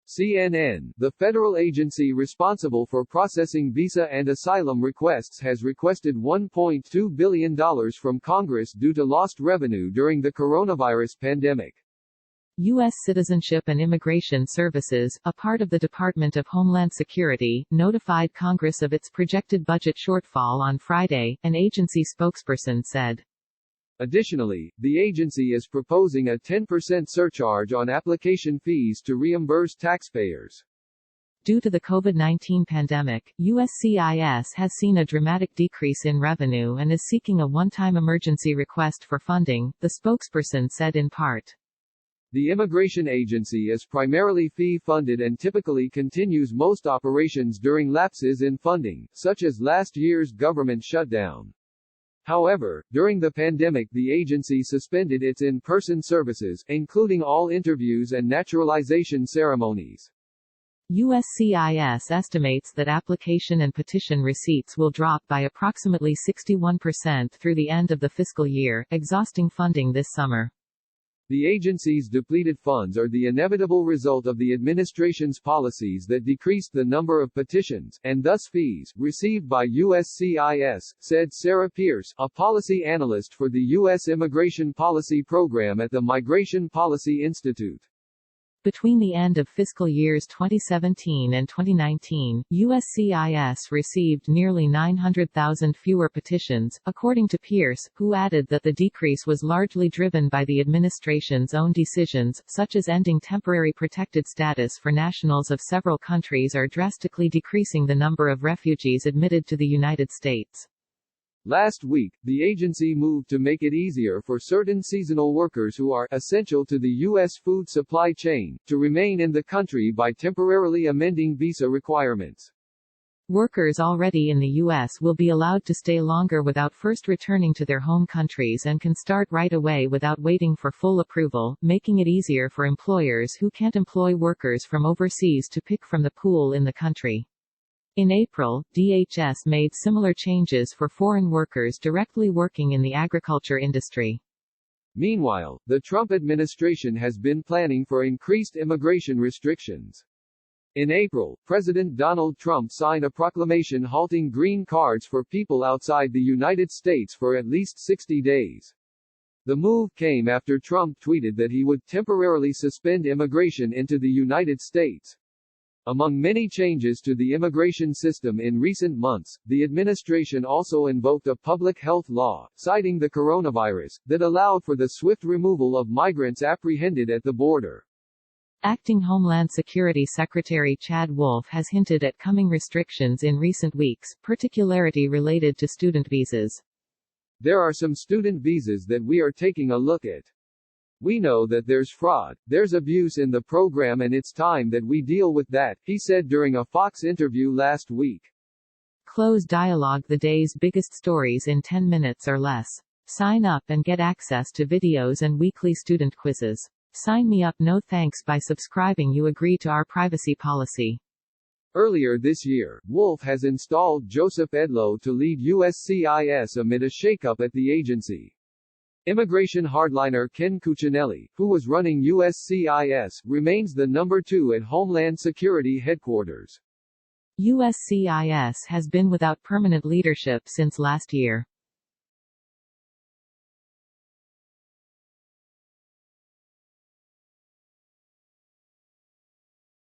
CNN, the federal agency responsible for processing visa and asylum requests has requested $1.2 billion from Congress due to lost revenue during the coronavirus pandemic. U.S. Citizenship and Immigration Services, a part of the Department of Homeland Security, notified Congress of its projected budget shortfall on Friday, an agency spokesperson said. Additionally, the agency is proposing a 10% surcharge on application fees to reimburse taxpayers. Due to the COVID-19 pandemic, USCIS has seen a dramatic decrease in revenue and is seeking a one-time emergency request for funding, the spokesperson said in part. The immigration agency is primarily fee-funded and typically continues most operations during lapses in funding, such as last year's government shutdown. However, during the pandemic the agency suspended its in-person services, including all interviews and naturalization ceremonies. USCIS estimates that application and petition receipts will drop by approximately 61% through the end of the fiscal year, exhausting funding this summer. The agency's depleted funds are the inevitable result of the administration's policies that decreased the number of petitions, and thus fees, received by USCIS, said Sarah Pierce, a policy analyst for the U.S. Immigration Policy Program at the Migration Policy Institute. Between the end of fiscal years 2017 and 2019, USCIS received nearly 900,000 fewer petitions, according to Pierce, who added that the decrease was largely driven by the administration's own decisions, such as ending temporary protected status for nationals of several countries or drastically decreasing the number of refugees admitted to the United States. Last week, the agency moved to make it easier for certain seasonal workers who are essential to the U.S. food supply chain to remain in the country by temporarily amending visa requirements. Workers already in the U.S. will be allowed to stay longer without first returning to their home countries and can start right away without waiting for full approval, making it easier for employers who can't employ workers from overseas to pick from the pool in the country. In April, DHS made similar changes for foreign workers directly working in the agriculture industry. Meanwhile, the Trump administration has been planning for increased immigration restrictions. In April, President Donald Trump signed a proclamation halting green cards for people outside the United States for at least 60 days. The move came after Trump tweeted that he would temporarily suspend immigration into the United States. Among many changes to the immigration system in recent months, the administration also invoked a public health law, citing the coronavirus, that allowed for the swift removal of migrants apprehended at the border. Acting Homeland Security Secretary Chad Wolf has hinted at coming restrictions in recent weeks, particularly related to student visas. There are some student visas that we are taking a look at. We know that there's fraud, there's abuse in the program, and it's time that we deal with that, he said during a Fox interview last week. Close Dialogue, the day's biggest stories in 10 minutes or less. Sign up and get access to videos and weekly student quizzes. Sign me up, no thanks. By subscribing you agree to our privacy policy. Earlier this year, Wolf has installed Joseph Edlow to lead USCIS amid a shakeup at the agency. Immigration hardliner Ken Cuccinelli, who was running USCIS, remains the number 2 at Homeland Security headquarters. USCIS has been without permanent leadership since last year.